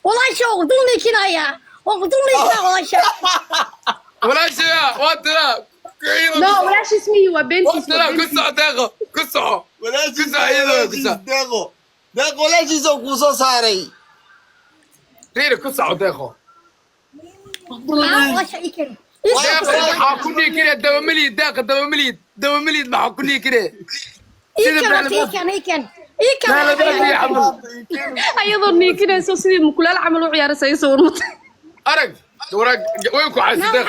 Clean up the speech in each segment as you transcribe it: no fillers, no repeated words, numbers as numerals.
والله شو ضلني كنايا وضلني كنا والله شو ولا شيء واتلا No, walaasha ismihii waa beentiis. واتلا قصة داقو قصة قصة ايضا قصة deeq walaashiisa kuu soo saaray ريري قصة داقو والله شيء كذا حاكوني كده دواملي داق دواملي ما حاكوني كده ayadoo niikinayso sidii mukulaal camal u ciyaaraysa ay soo urmatay arag ورق وينكو عايز داق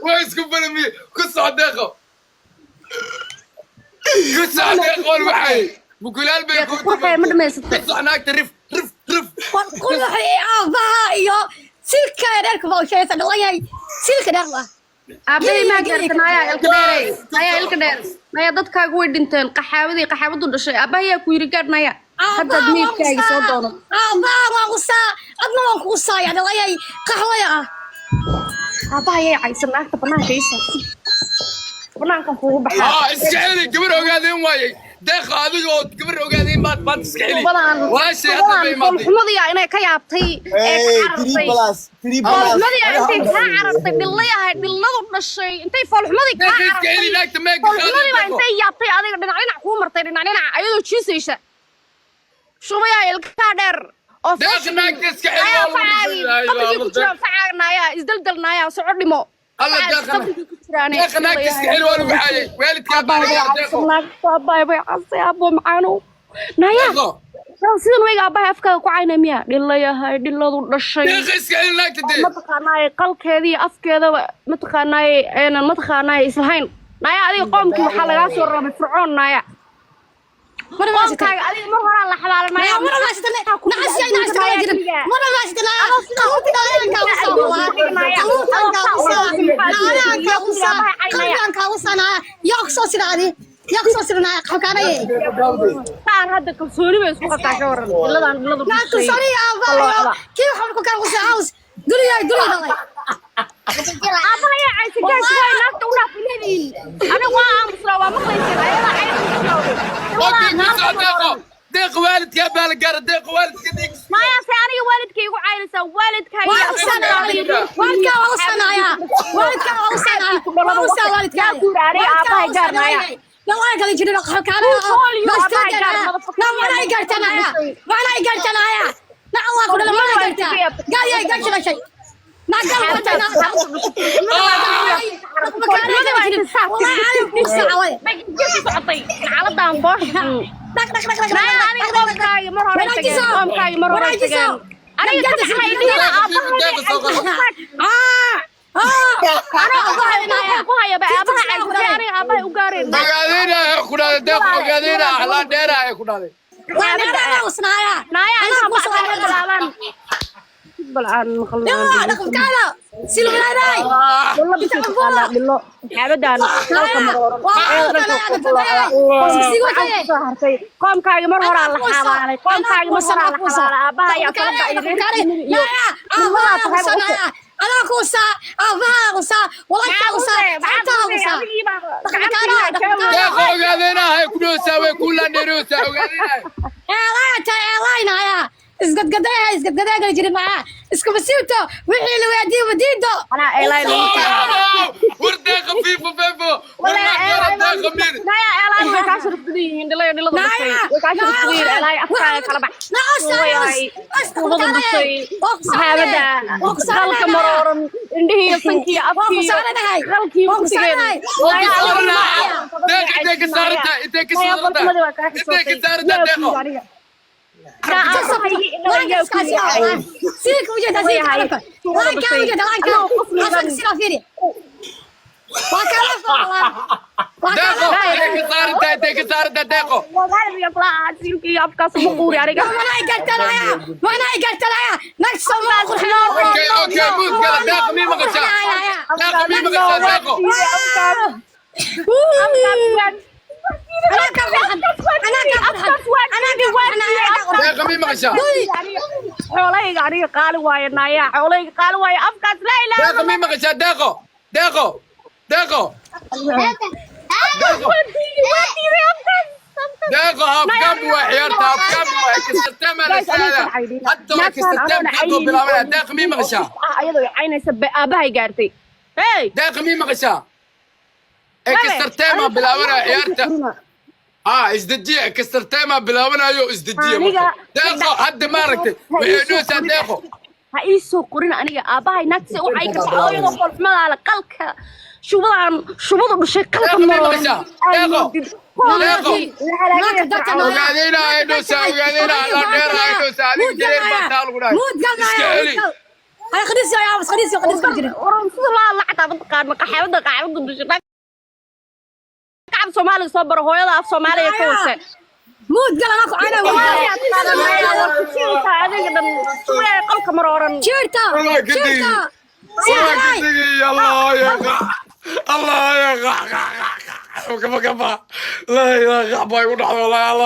ويسكو بلمي قصة داقو قصة داقو الوحي مقولال بيكون waxay ma dhameysatay قصة هناك ترف رف كل وحي iyo silka dharka baa sheeysan waayay silka dharka abay ma gartanaaya ilka dheeray naya ilka dheer naya dadkaagu way dhinteen qaxaabadu dhashay abaaya ku yiri gaadhnaya hadda miidkaaga soo doono waa qusa adna waan ku qusaya waayay qaxwaya abaaya aysan naagta banaanka isa banaankan kuugu baxaa اسكعلي كبر ogaadeen waayay deeq adigoo كبر ogaadeen baad اسكعلي waa shay hadda bay maad xumadiya inay ka yaabtay ee carartay xumadiya intay ka carartay billayahay billadu dhashay intay foolxumadii ka اسكعلي naagta meeg foolxumadii intay yaabtay adiga dhinac ku martay dhinac ayadoo jiisaysa shumaya ilka dheer oo deeq naagta اسكعلي facagnaya isdaldalnaya soo dhimo الله deeq naagta اسكعلي waa lagu xaayay waalidka baa deeq abaay bay casay abo macaano naya sidan wayga abaay afkaaga ku caynay miya dhilayahay dhiladu dhashay deeq اسكعلي naagta de mataqaanay qalkeedii afkeeda mataqaanay islahayn naya adiga qoomkii waxa laga soo rabay fircoon naya qoomkaaga adiga mar hore la xalaalanaya mar ma sidana nacasay mar ma sidana taan hadda kalsooni bay isku qabtaa ka waran iladan iladu abaya ay sigaas way naagta u dhaafinayn ana waa amsra waa maqlaysan ayada deeq waalidka baa la gaar deeq waalidka deeq maya se aniga waalidkay igu caynaysa waalidkay والله قال يجري لك حكانا بس لا ولا يقرتنا ولا يقرتنا لا الله كله ما يقرتنا قال يا يقرتنا شيء ما قال قرتنا أنا كوسا كوسا والله كوسا ogaadeenaa hay ku dhoosaa way ku landheeroosaa ogaadeenaa eelaynaya isgadgadaya jiri maa isku basiito wixii la weydiiyo wadiido ana eelay warda khafiifo feefo warda khamir naya eelay way ka shirfadiin dhilada way ka shirfadiin eelay afka kala bax haabada qalka marooran indhihi sankii afkii qalkii waqtigeeda deeq saarta deeq saarta deeqo سيك وجهها سيك عرفة وين كان وجهها وين كان حصل سيرة فيني deeq saarta deeqo وغالب يطلع سيلكي أفكار سبقوري عليك وانا قلت لها نكسر ما اوكي موت قال deeq مين مقشا deeq مين مقشا deeqo deeq مين مقشا حولي قاعد قال وايد نايا حولي قال وايد أفكار لا إله deeq مين مقشا deeqo داقها بكم وعيارتها بكم كسرتها ما رسالة حتى ما كسرتها بكم بلا ولا داق مين مغشى ayadoo caynaysa aabahay gaartay hey داق مين مغشى كسرتها ما بلا ولا عيارتها ازدجيه كسرتها ما بلا ولا يو ازدجيه داقو حد ما ركتي وينوسا داقو ha ii soo qorin aniga aabahay naagtiisa waxay ka socdaydo qolxumada la qalka shubadu dhashay qalka maroon وقاعدين نوسا وقاعدين على غير نوسا عليك جرير بطال وراي موت قال هاي خديس يا بس خديس جري ورم sida la lacagta dadkaan qaxawada dhashay kacab Soomaali soo baro hooyada af Soomaaliga ka wasa موت قال انا qalka marooran شيرتا الله يا الله يا كفا لا يا باي ودخل والله الله